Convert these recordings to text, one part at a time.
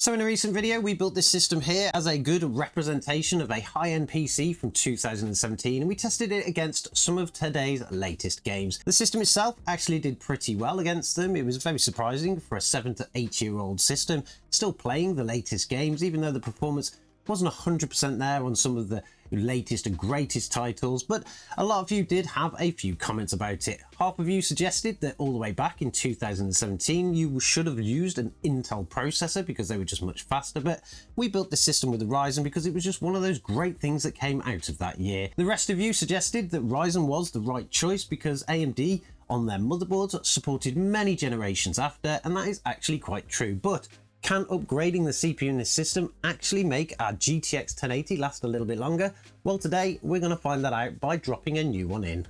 So in a recent video, we built this system here as a good representation of a high-end PC from 2017, and we tested it against some of today's latest games. The system itself actually did pretty well against them. It was very surprising for a 7 to 8 year old system, still playing the latest games, even though the performance wasn't 100% there on some of the latest and greatest titles, but a lot of you did have a few comments about it. Half of you suggested that all the way back in 2017 you should have used an Intel processor because they were just much faster, but we built this system with a Ryzen because it was just one of those great things that came out of that year. The rest of you suggested that Ryzen was the right choice because AMD on their motherboards supported many generations after, and that is actually quite true. But can upgrading the CPU in this system actually make our GTX 1080 last a little bit longer? Well, today we're going to find that out by dropping a new one in.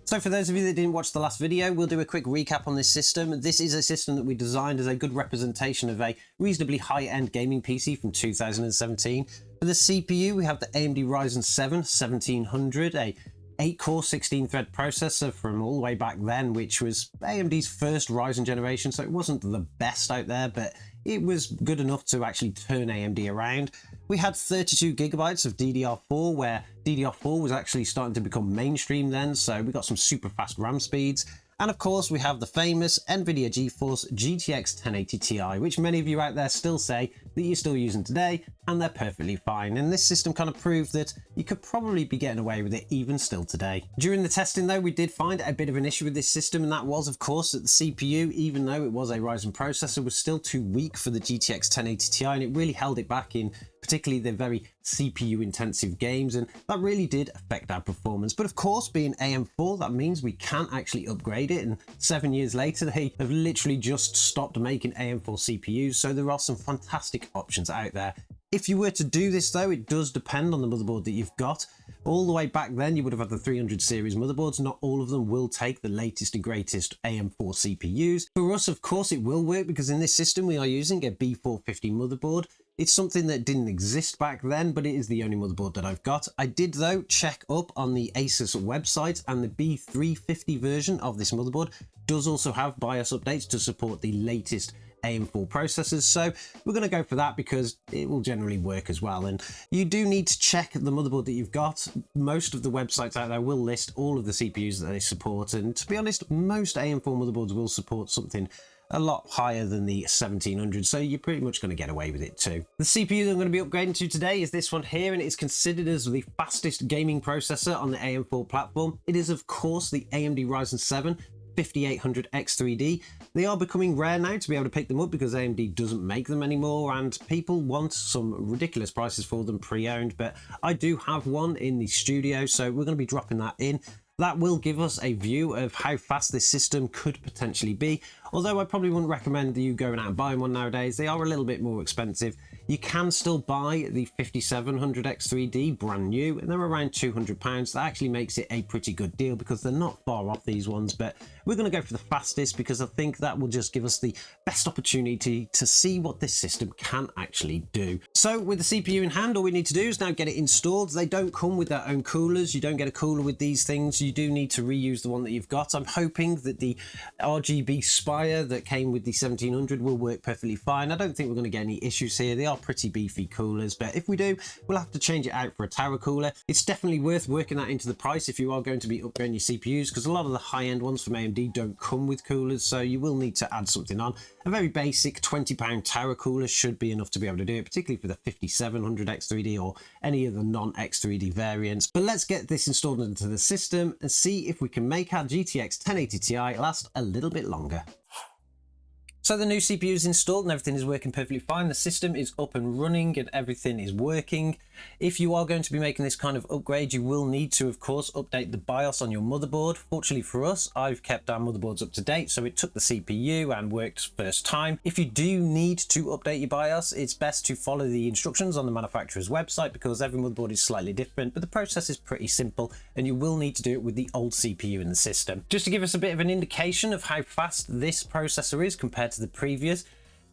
So for those of you that didn't watch the last video, we'll do a quick recap on this system. This is a system that we designed as a good representation of a reasonably high-end gaming PC from 2017. For the CPU, we have the AMD Ryzen 7 1700, a 8-core 16-thread processor from all the way back then, which was AMD's first Ryzen generation, so it wasn't the best out there, but it was good enough to actually turn AMD around. We had 32 gigabytes of DDR4, where DDR4 was actually starting to become mainstream then, so we got some super fast RAM speeds. And of course, we have the famous Nvidia Geforce GTX 1080 Ti, which many of you out there still say that you're still using today, and they're perfectly fine. And this system kind of proved that you could probably be getting away with it even still today. During the testing though, we did find a bit of an issue with this system, and that was of course that the CPU, even though it was a Ryzen processor, was still too weak for the GTX 1080 Ti, and it really held it back in particularly the very CPU intensive games, and that really did affect our performance. But of course, being AM4, that means we can actually upgrade it, and 7 years later they have literally just stopped making AM4 CPUs, so there are some fantastic options out there. If you were to do this though, it does depend on the motherboard that you've got. All the way back then, you would have had the 300 series motherboards. Not all of them will take the latest and greatest AM4 CPUs. For us, of course, it will work because in this system, we are using a B450 motherboard. It's something that didn't exist back then, but it is the only motherboard that I've got. I did, though, check up on the Asus website, and the B350 version of this motherboard does also have BIOS updates to support the latest AM4 processors, so we're going to go for that because it will generally work as well. And you do need to check the motherboard that you've got. Most of the websites out there will list all of the CPUs that they support, and to be honest, most AM4 motherboards will support something a lot higher than the 1700, so you're pretty much going to get away with it too. The CPU that I'm going to be upgrading to today is this one here, and it's considered as the fastest gaming processor on the AM4 platform. It is of course the AMD Ryzen 7 5800X3D. They are becoming rare now to be able to pick them up because AMD doesn't make them anymore, and people want some ridiculous prices for them pre-owned, but I do have one in the studio, so we're going to be dropping that in. That will give us a view of how fast this system could potentially be, although I probably wouldn't recommend you going out and buying one nowadays. They are a little bit more expensive. You can still buy the 5700X3D brand new, and they're around £200. That actually makes it a pretty good deal because they're not far off these ones, but we're going to go for the fastest because I think that will just give us the best opportunity to see what this system can actually do. So with the CPU in hand, all we need to do is now get it installed. They don't come with their own coolers. You don't get a cooler with these things. You do need to reuse the one that you've got. I'm hoping that the RGB Spire that came with the 1700 will work perfectly fine. I don't think we're going to get any issues here. They are pretty beefy coolers, but if we do, we'll have to change it out for a tower cooler. It's definitely worth working that into the price if you are going to be upgrading your CPUs, because a lot of the high-end ones from AMD don't come with coolers, so you will need to add something on. A very basic £20 tower cooler should be enough to be able to do it, particularly for the 5700X3D or any of the non-X3D variants. But let's get this installed into the system and see if we can make our GTX 1080 Ti last a little bit longer. So the new CPU is installed and everything is working perfectly fine. The system is up and running and everything is working. If you are going to be making this kind of upgrade, you will need to, of course, update the BIOS on your motherboard. Fortunately for us, I've kept our motherboards up to date, so it took the CPU and worked first time. If you do need to update your BIOS, it's best to follow the instructions on the manufacturer's website because every motherboard is slightly different, but the process is pretty simple and you will need to do it with the old CPU in the system. Just to give us a bit of an indication of how fast this processor is compared to the previous,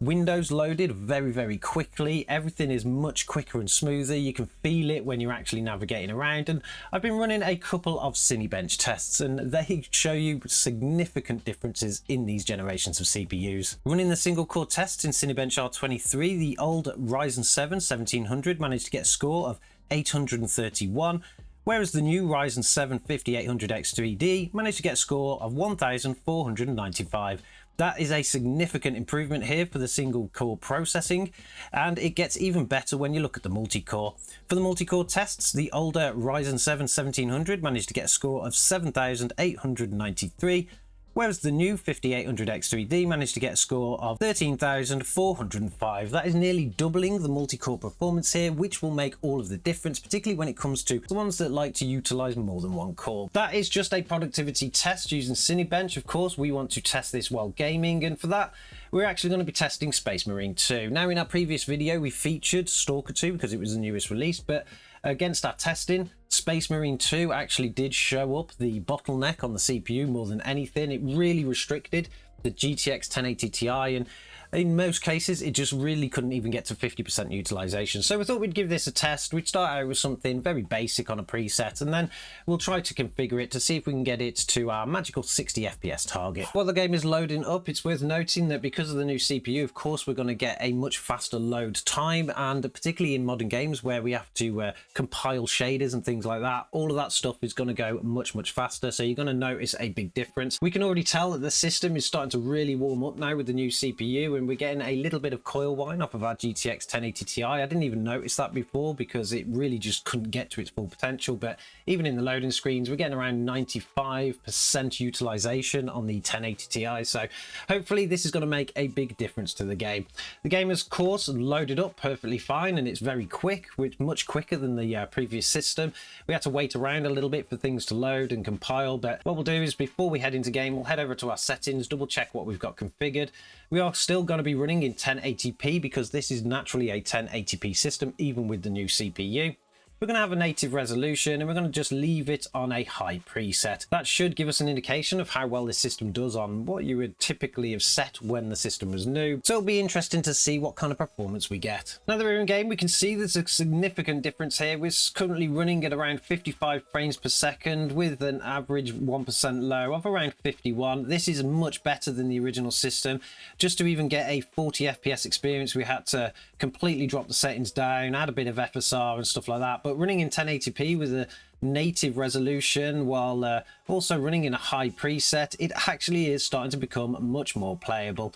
Windows loaded very quickly. Everything is much quicker and smoother. You can feel it when you're actually navigating around, and I've been running a couple of Cinebench tests and they show you significant differences in these generations of CPUs. Running the single core tests in Cinebench R23, the old Ryzen 7 1700 managed to get a score of 831, whereas the new Ryzen 7 5800X3D managed to get a score of 1495. That is a significant improvement here for the single core processing, and it gets even better when you look at the multi-core. For the multi-core tests, the older Ryzen 7 1700 managed to get a score of 7893, whereas the new 5800X3D managed to get a score of 13,405. That is nearly doubling the multi-core performance here, which will make all of the difference, particularly when it comes to the ones that like to utilize more than one core. That is just a productivity test using Cinebench. Of course, we want to test this while gaming, and for that, we're actually going to be testing Space Marine 2. Now, in our previous video, we featured Stalker 2 because it was the newest release, but against our testing, Space Marine 2 actually did show up the bottleneck on the CPU more than anything. It really restricted the GTX 1080 Ti, and in most cases it just really couldn't even get to 50% utilization. So we thought we'd give this a test. We'd start out with something very basic on a preset, and then we'll try to configure it to see if we can get it to our magical 60 FPS target. While the game is loading up, it's worth noting that because of the new CPU, of course, we're going to get a much faster load time, and particularly in modern games where we have to compile shaders and things like that, all of that stuff is going to go much faster, so you're going to notice a big difference. We can already tell that the system is starting to really warm up now with the new CPU, and we're getting a little bit of coil whine off of our GTX 1080 Ti. I didn't even notice that before because it really just couldn't get to its full potential, but even in the loading screens, we're getting around 95% utilization on the 1080 Ti, so hopefully this is going to make a big difference to the game. The game is, of course, loaded up perfectly fine, and it's very quick, which much quicker than the previous system. We had to wait around a little bit for things to load and compile, but what we'll do is before we head into game, we'll head over to our settings, double check what we've got configured. We are still going to be running in 1080p because this is naturally a 1080p system even with the new CPU. We're going to have a native resolution, and we're going to just leave it on a high preset. That should give us an indication of how well this system does on what you would typically have set when the system was new. So it'll be interesting to see what kind of performance we get. Now that we're in game, we can see there's a significant difference here. We're currently running at around 55 frames per second with an average 1% low of around 51. This is much better than the original system. Just to even get a 40 FPS experience, we had to completely drop the settings down, add a bit of FSR and stuff like that. But running in 1080p with a native resolution while also running in a high preset, it actually is starting to become much more playable.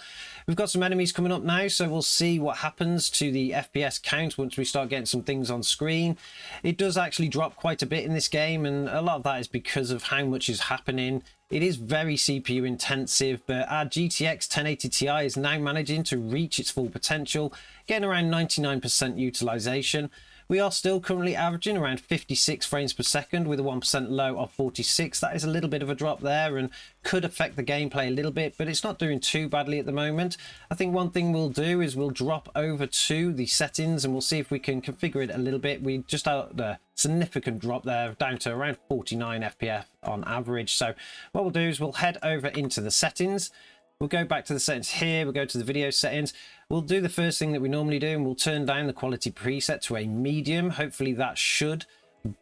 We've got some enemies coming up now, so we'll see what happens to the FPS count once we start getting some things on screen. It does actually drop quite a bit in this game, and a lot of that is because of how much is happening. It is very CPU intensive, but our GTX 1080 Ti is now managing to reach its full potential, getting around 99% utilization. We are still currently averaging around 56 frames per second with a 1% low of 46. That is a little bit of a drop there and could affect the gameplay a little bit, but it's not doing too badly at the moment. I think one thing we'll do is we'll drop over to the settings and we'll see if we can configure it a little bit. We just had a significant drop there, down to around 49 FPS on average. So what we'll do is we'll head over into the settings. We'll go back to the settings here, we'll go to the video settings. We'll do the first thing that we normally do, and we'll turn down the quality preset to a medium. Hopefully that should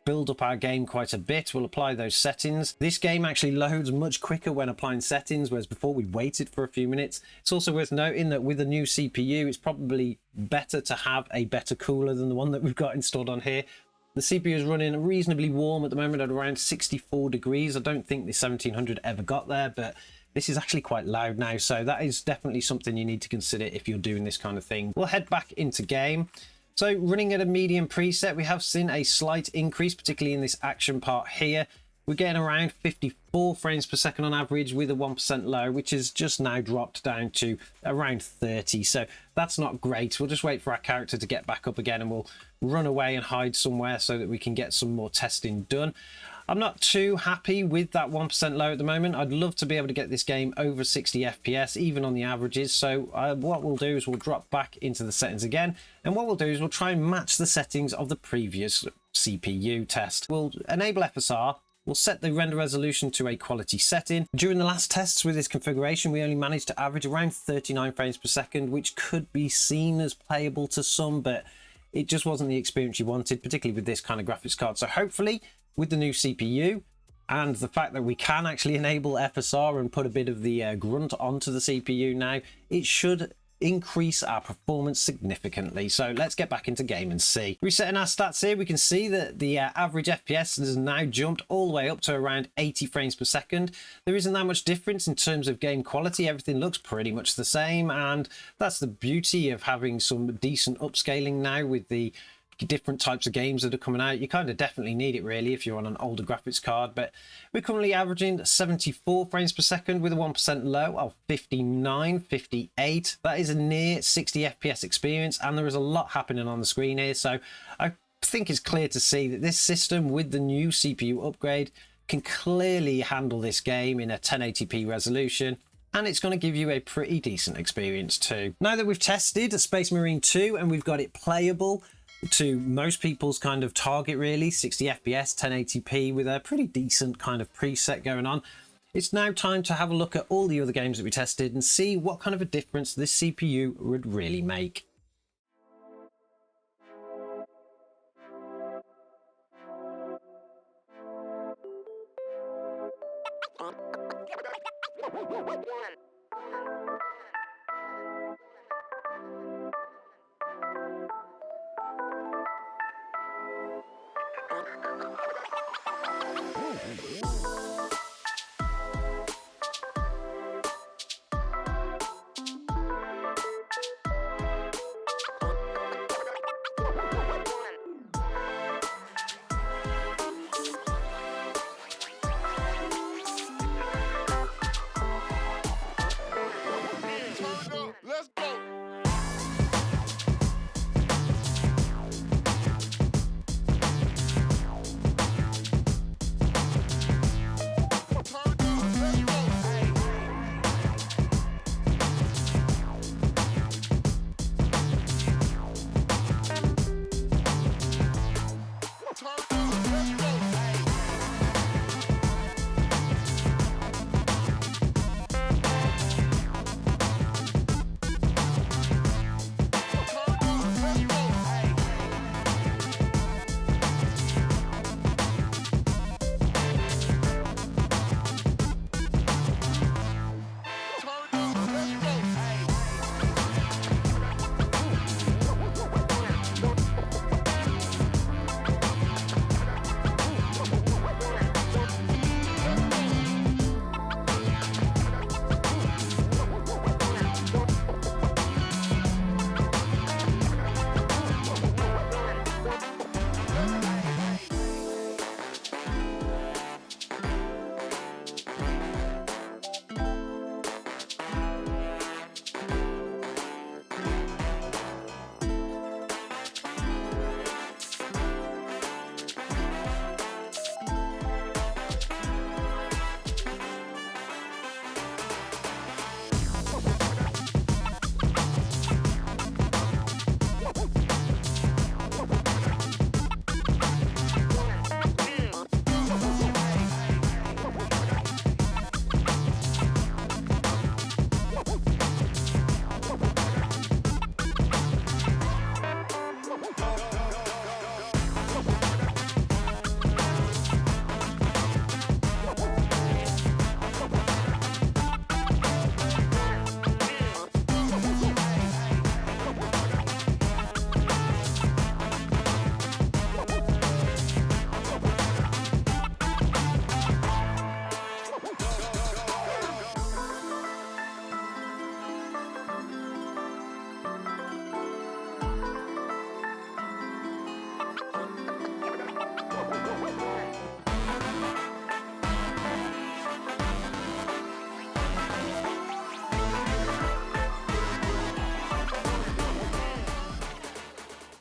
build up our game quite a bit. We'll apply those settings. This game actually loads much quicker when applying settings, whereas before we waited for a few minutes. It's also worth noting that with a new CPU, it's probably better to have a better cooler than the one that we've got installed on here. The CPU is running reasonably warm at the moment at around 64 degrees. I don't think the 1700 ever got there, but this is actually quite loud now, so that is definitely something you need to consider if you're doing this kind of thing. We'll head back into game. So running at a medium preset, we have seen a slight increase, particularly in this action part here. We're getting around 54 frames per second on average with a 1% low, which is just now dropped down to around 30. So that's not great. We'll just wait for our character to get back up again, and we'll run away and hide somewhere so that we can get some more testing done. I'm not too happy with that 1% low at the moment. I'd love to be able to get this game over 60 FPS, even on the averages. So what we'll do is we'll drop back into the settings again. And what we'll do is we'll try and match the settings of the previous CPU test. We'll enable FSR. We'll set the render resolution to a quality setting. During the last tests with this configuration, we only managed to average around 39 frames per second, which could be seen as playable to some, but it just wasn't the experience you wanted, particularly with this kind of graphics card. So hopefully with the new CPU and the fact that we can actually enable FSR and put a bit of the grunt onto the CPU now, it should increase our performance significantly. So let's get back into game and see. Resetting our stats here, we can see that the average FPS has now jumped all the way up to around 80 frames per second. There isn't that much difference in terms of game quality. Everything looks pretty much the same, and that's the beauty of having some decent upscaling now with the different types of games that are coming out. You kind of definitely need it really if you're on an older graphics card, but we're currently averaging 74 frames per second with a 1% low of 59, 58. That is a near 60 FPS experience, and there is a lot happening on the screen here. So I think it's clear to see that this system with the new CPU upgrade can clearly handle this game in a 1080p resolution, and it's going to give you a pretty decent experience too. Now that we've tested Space Marine 2 and we've got it playable to most people's kind of target really, 60 FPS, 1080p with a pretty decent kind of preset going on, it's now time to have a look at all the other games that we tested and see what kind of a difference this CPU would really make.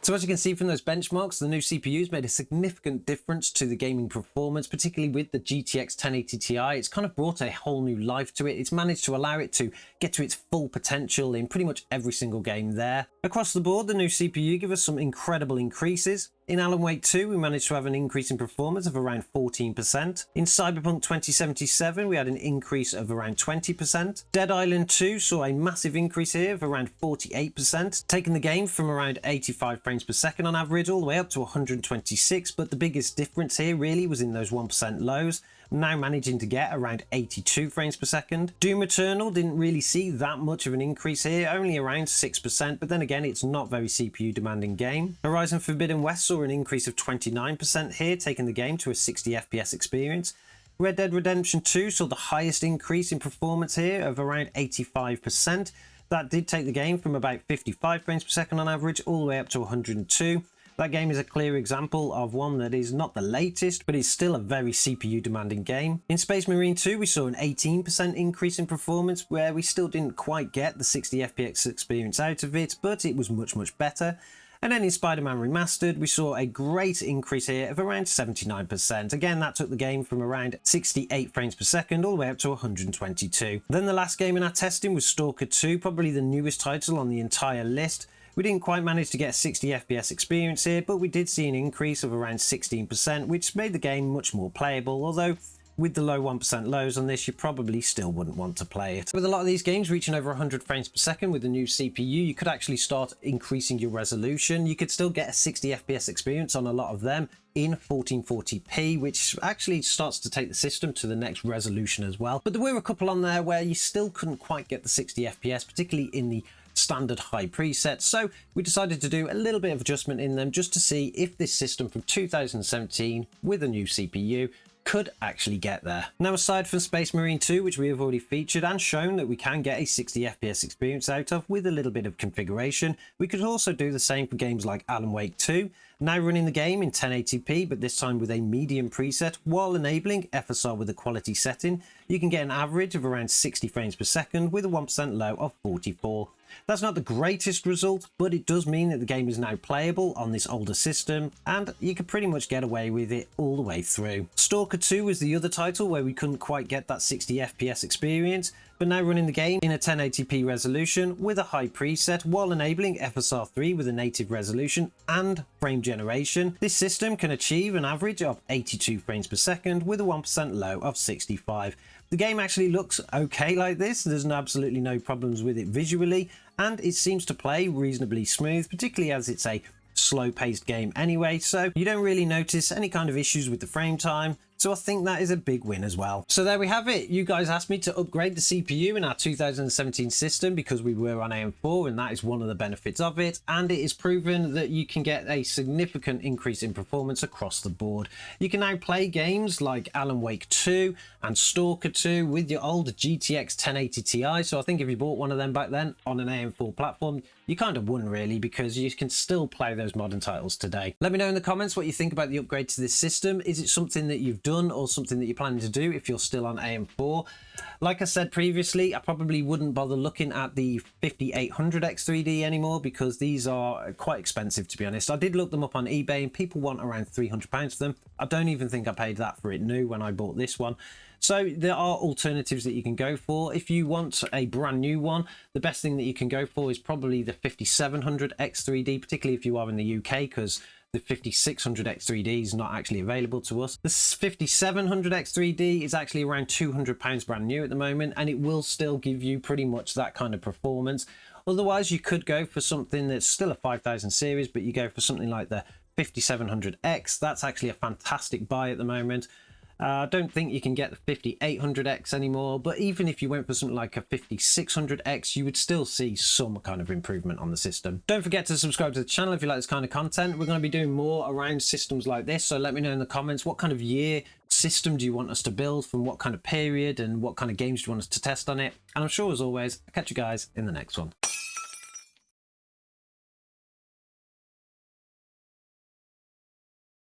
So as you can see from those benchmarks, the new CPU's made a significant difference to the gaming performance, particularly with the GTX 1080 Ti. It's kind of brought a whole new life to it. It's managed to allow it to get to its full potential in pretty much every single game there. Across the board, the new CPU gives us some incredible increases. In Alan Wake 2, we managed to have an increase in performance of around 14%. In Cyberpunk 2077, we had an increase of around 20%. Dead Island 2 saw a massive increase here of around 48%, taking the game from around 85 frames per second on average all the way up to 126, but the biggest difference here really was in those 1% lows, now managing to get around 82 frames per second. Doom Eternal didn't really see that much of an increase here, only around 6%, but then again, it's not very CPU demanding game. Horizon Forbidden West saw an increase of 29% here, taking the game to a 60 FPS experience. Red Dead Redemption 2 saw the highest increase in performance here of around 85%. That did take the game from about 55 frames per second on average all the way up to 102. That game is a clear example of one that is not the latest, but is still a very CPU demanding game. In Space Marine 2, we saw an 18% increase in performance, where we still didn't quite get the 60 FPS experience out of it, but it was much better. And then in Spider-Man Remastered, we saw a great increase here of around 79%. Again, that took the game from around 68 frames per second all the way up to 122. Then the last game in our testing was Stalker 2, probably the newest title on the entire list. We didn't quite manage to get a 60 FPS experience here, but we did see an increase of around 16%, which made the game much more playable, although with the low 1% lows on this, you probably still wouldn't want to play it. With a lot of these games reaching over 100 frames per second with the new CPU, you could actually start increasing your resolution. You could still get a 60 FPS experience on a lot of them in 1440p, which actually starts to take the system to the next resolution as well. But there were a couple on there where you still couldn't quite get the 60 FPS, particularly in the standard high presets, so we decided to do a little bit of adjustment in them just to see if this system from 2017 with a new CPU could actually get there. Now, aside from Space Marine 2, which we have already featured and shown that we can get a 60 FPS experience out of with a little bit of configuration, we could also do the same for games like Alan Wake 2, now running the game in 1080p, but this time with a medium preset while enabling FSR with a quality setting. You can get an average of around 60 frames per second with a 1% low of 44. That's not the greatest result, but it does mean that the game is now playable on this older system, and you can pretty much get away with it all the way through. Stalker 2 was the other title where we couldn't quite get that 60 FPS experience, but now running the game in a 1080p resolution with a high preset while enabling FSR 3 with a native resolution and frame generation. This system can achieve an average of 82 frames per second with a 1% low of 65. The game actually looks okay like this. There's absolutely no problems with it visually, and it seems to play reasonably smooth, particularly as it's a slow-paced game anyway, so you don't really notice any kind of issues with the frame time. So I think that is a big win as well. So there we have it. You guys asked me to upgrade the CPU in our 2017 system because we were on AM4, and that is one of the benefits of it. And it is proven that you can get a significant increase in performance across the board. You can now play games like Alan Wake 2 and Stalker 2 with your old GTX 1080 Ti. So I think if you bought one of them back then on an AM4 platform, you kind of won really, because you can still play those modern titles today. Let me know in the comments what you think about the upgrade to this system. Is it something that you've done or something that you're planning to do if you're still on AM4? Like I said previously, I probably wouldn't bother looking at the 5800 X3D anymore because these are quite expensive, to be honest. I did look them up on eBay and people want around £300 for them. I don't even think I paid that for it new when I bought this one. So there are alternatives that you can go for. If you want a brand new one, the best thing that you can go for is probably the 5700 X3D, particularly if you are in the UK, because the 5600 X3D is not actually available to us. The 5700 X3D is actually around £200 brand new at the moment, and it will still give you pretty much that kind of performance. Otherwise, you could go for something that's still a 5000 series, but you go for something like the 5700X. That's actually a fantastic buy at the moment. I don't think you can get the 5800X anymore, but even if you went for something like a 5600X, you would still see some kind of improvement on the system. Don't forget to subscribe to the channel if you like this kind of content. We're going to be doing more around systems like this, so let me know in the comments what kind of year system do you want us to build, from what kind of period, and what kind of games do you want us to test on it. And I'm sure, as always, I'll catch you guys in the next one.